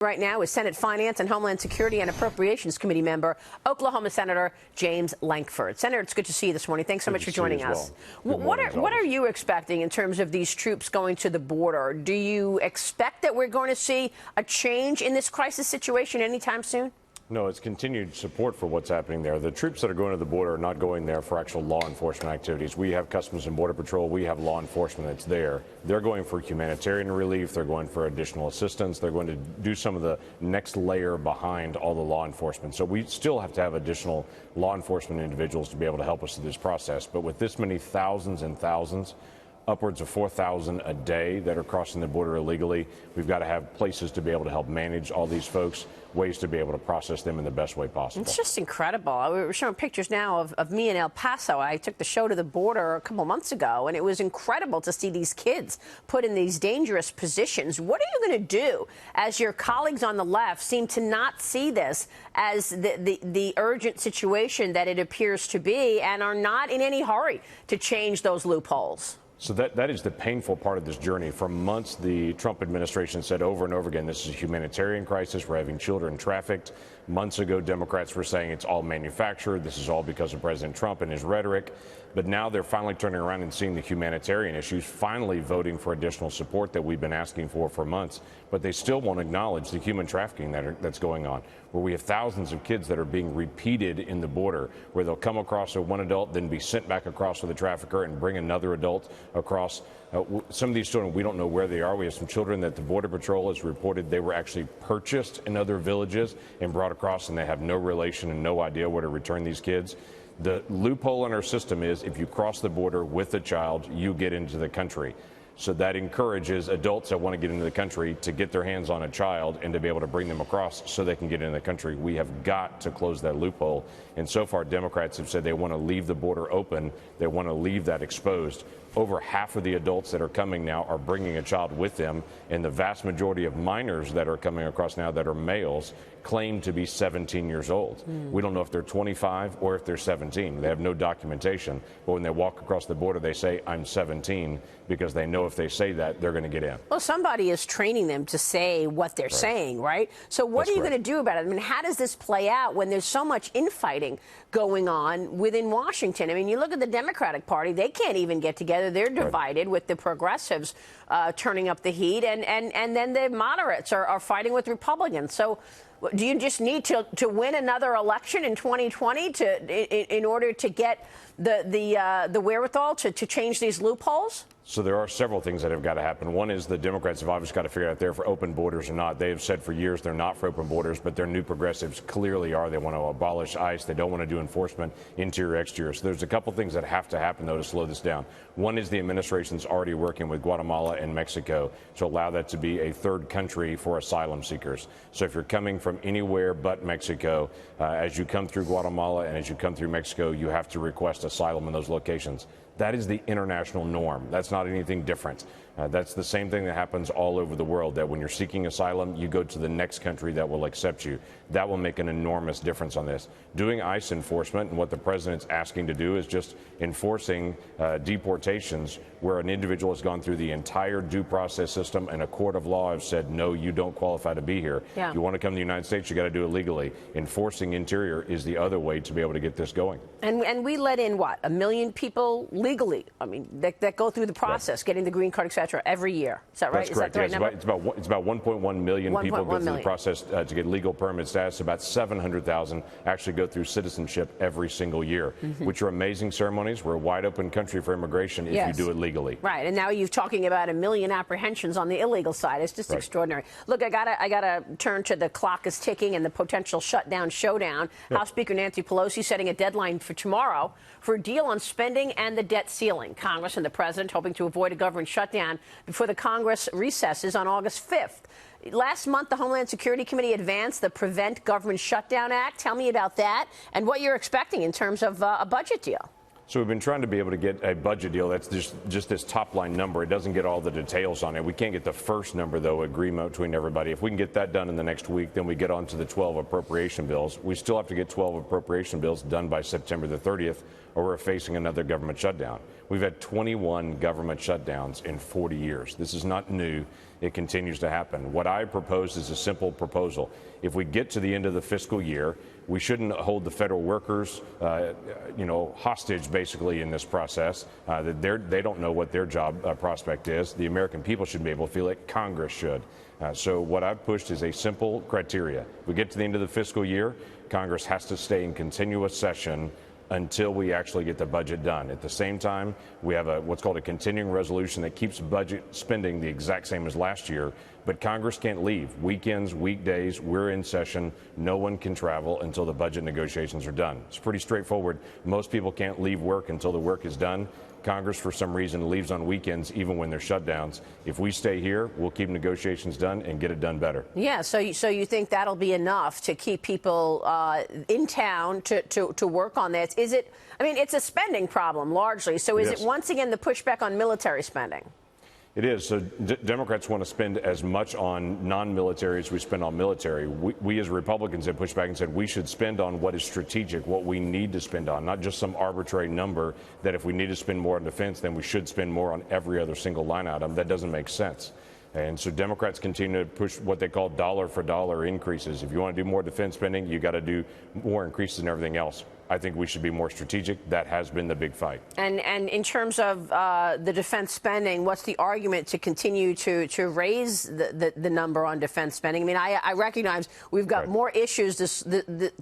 Right now is Senate Finance and Homeland Security and Appropriations Committee member, Oklahoma Senator James Lankford. Senator, it's good to see you this morning. Thanks so much for joining us. What are you expecting in terms of these troops going to the border? Do you expect that we're going to see a change in this crisis situation anytime soon? No, it's continued support for what's happening there. The troops that are going to the border are not going there for actual law enforcement activities. We have Customs and Border Patrol. We have law enforcement that's there. They're going for humanitarian relief. They're going for additional assistance. They're going to do some of the next layer behind all the law enforcement. So we still have to have additional law enforcement individuals to be able to help us through this process. But with this many thousands and thousands, upwards of 4,000 a day that are crossing the border illegally, we've got to have places to be able to help manage all these folks, ways to be able to process them in the best way possible. It's just incredible. We were showing pictures now of me in El Paso. I took the show to the border a couple months ago, and it was incredible to see these kids put in these dangerous positions. What are you going to do as your colleagues on the left seem to not see this as the urgent situation that it appears to be and are not in any hurry to change those loopholes? So that is the painful part of this journey. For months, the Trump administration said over and over again, this is a humanitarian crisis. We're having children trafficked. Months ago, Democrats were saying it's all manufactured. This is all because of President Trump and his rhetoric. But now they're finally turning around and seeing the humanitarian issues, finally voting for additional support that we've been asking for months. But they still won't acknowledge the human trafficking that's going on, where we have thousands of kids that are being repeated in the border, where they'll come across with one adult, then be sent back across with a trafficker and bring another adult across. Some of these children, we don't know where they are. We have some children that the Border Patrol has reported they were actually purchased in other villages and brought across, and they have no relation and no idea where to return these kids. The loophole in our system is if you cross the border with a child, you get into the country. So that encourages adults that want to get into the country to get their hands on a child and to be able to bring them across so they can get into the country. We have got to close that loophole. And so far, Democrats have said they want to leave the border open. They want to leave that exposed. Over half of the adults that are coming now are bringing a child with them, and the vast majority of minors that are coming across now that are males claim to be 17 years old. We don't know if they're 25 or if they're 17. They have no documentation, but when they walk across the border, they say, I'm 17, because they know if they say that, they're going to get in. Well, somebody is training them to say what they're saying, right? So what are you going to do about it? I mean, how does this play out when there's so much infighting going on within Washington? I mean, you look at the Democratic Party, they can't even get together. They're divided with the progressives turning up the heat, and then the moderates are fighting with Republicans. So do you just need to win another election in 2020 in order to get the wherewithal to change these loopholes? So there are several things that have got to happen. One is the Democrats have obviously got to figure out if they're for open borders or not. They have said for years they're not for open borders, but their new progressives clearly are. They want to abolish ICE. They don't want to do enforcement interior, exterior. So there's a couple things that have to happen, though, to slow this down. One is the administration's already working with Guatemala and Mexico to allow that to be a third country for asylum seekers. So if you're coming from anywhere but Mexico, as you come through Guatemala and as you come through Mexico, you have to request asylum in those locations. That is the international norm. That's not anything different. That's the same thing that happens all over the world, that when you're seeking asylum, you go to the next country that will accept you. That will make an enormous difference on this. Doing ICE enforcement, and what the president's asking to do is just enforcing deportations where an individual has gone through the entire due process system and a court of law has said, no, you don't qualify to be here. Yeah. If you want to come to the United States, you got to do it legally. Enforcing interior is the other way to be able to get this going. And we let in, what, 1 million people legally? I mean, that go through the process, getting the green card, et cetera, every year. Is that right? That's correct. Is that the right number? It's about 1.1 million people go through the process to get legal permit status. About 700,000 actually go through citizenship every single year, which are amazing ceremonies. We're a wide open country for immigration if you do it legally. Right. And now you're talking about 1 million apprehensions on the illegal side. It's just extraordinary. Look, I gotta turn to the clock is ticking and the potential shutdown showdown. House Speaker Nancy Pelosi setting a deadline for tomorrow for a deal on spending and the debt ceiling. Congress and the president hoping to avoid a government shutdown before the Congress recesses on August 5th. Last month, the Homeland Security Committee advanced the Prevent Government Shutdown Act. Tell me about that and what you're expecting in terms of a budget deal. So we've been trying to be able to get a budget deal that's just this top line number. It doesn't get all the details on it. We can't get the first number, though, agreement between everybody. If we can get that done in the next week, then we get on to the 12 appropriation bills. We still have to get 12 appropriation bills done by September the 30th. or we're facing another government shutdown. We've had 21 government shutdowns in 40 years. This is not new. It continues to happen. What I propose is a simple proposal. If we get to the end of the fiscal year, we shouldn't hold the federal workers, hostage basically in this process. They don't know what their job prospect is. The American people should be able to feel it. Congress should. So what I've pushed is a simple criteria. We get to the end of the fiscal year, Congress has to stay in continuous session until we actually get the budget done. At the same time, we have what's called a continuing resolution that keeps budget spending the exact same as last year, but Congress can't leave. Weekends, weekdays, we're in session. No one can travel until the budget negotiations are done. It's pretty straightforward. Most people can't leave work until the work is done. Congress, for some reason, leaves on weekends, even when there's shutdowns. If we stay here, we'll keep negotiations done and get it done better. Yeah, so you think that'll be enough to keep people in town to work on this? Is it, I mean, it's a spending problem largely, so is it once again the pushback on military spending? It is. So Democrats want to spend as much on non-military as we spend on military. We as Republicans have pushed back and said we should spend on what is strategic, what we need to spend on, not just some arbitrary number that if we need to spend more on defense, then we should spend more on every other single line item. That doesn't make sense. And so Democrats continue to push what they call dollar for dollar increases. If you want to do more defense spending, you got to do more increases in everything else. I think we should be more strategic. That has been the big fight. And in terms of the defense spending, what's the argument to continue to raise the number on defense spending? I mean, I recognize we've got more issues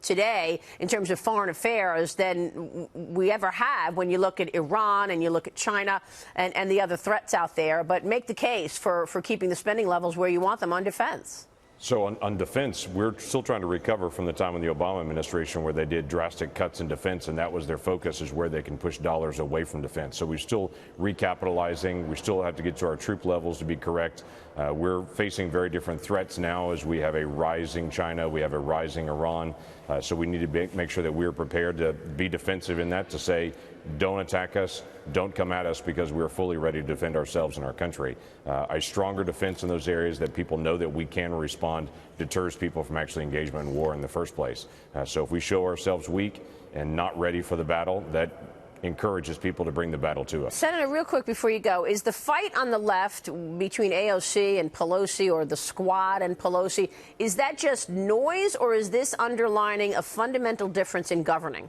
today in terms of foreign affairs than we ever have when you look at Iran and you look at China and the other threats out there. But make the case for keeping the spending levels where you want them on defense. So on defense, we're still trying to recover from the time in the Obama administration where they did drastic cuts in defense, and that was their focus, is where they can push dollars away from defense. So we're still recapitalizing. We still have to get to our troop levels to be correct. We're facing very different threats now as we have a rising China, we have a rising Iran. So we need to make sure that we're prepared to be defensive in that, to say, don't attack us, don't come at us, because we're fully ready to defend ourselves and our country. A stronger defense in those areas that people know that we can respond deters people from actually engagement in war in the first place. So if we show ourselves weak and not ready for the battle, that encourages people to bring the battle to us. Senator, real quick before you go, is the fight on the left between AOC and Pelosi, or the squad and Pelosi, is that just noise, or is this underlining a fundamental difference in governing?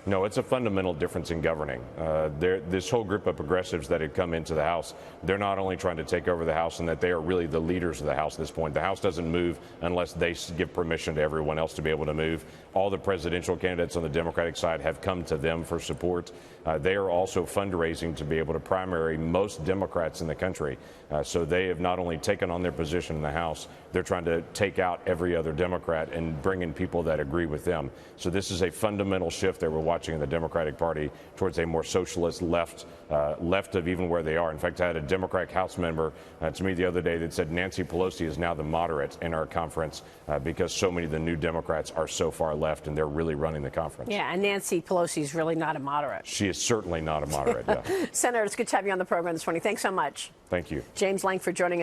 No, it's a fundamental difference in governing. This whole group of progressives that had come into the House, they're not only trying to take over the House, and that they are really the leaders of the House at this point. The House doesn't move unless they give permission to everyone else to be able to move. All the presidential candidates on the Democratic side have come to them for support. They are also fundraising to be able to primary most Democrats in the country. So they have not only taken on their position in the House, they're trying to take out every other Democrat and bring in people that agree with them. So this is a fundamental shift that we're watching in the Democratic Party towards a more socialist left of even where they are. In fact, I had a Democratic House member to me the other day that said Nancy Pelosi is now the moderate in our conference because so many of the new Democrats are so far left and they're really running the conference. Yeah, and Nancy Pelosi is really not a moderate. She is certainly not a moderate. Yeah. Senator, it's good to have you on the program this morning. Thanks so much. Thank you. James Lankford joining us.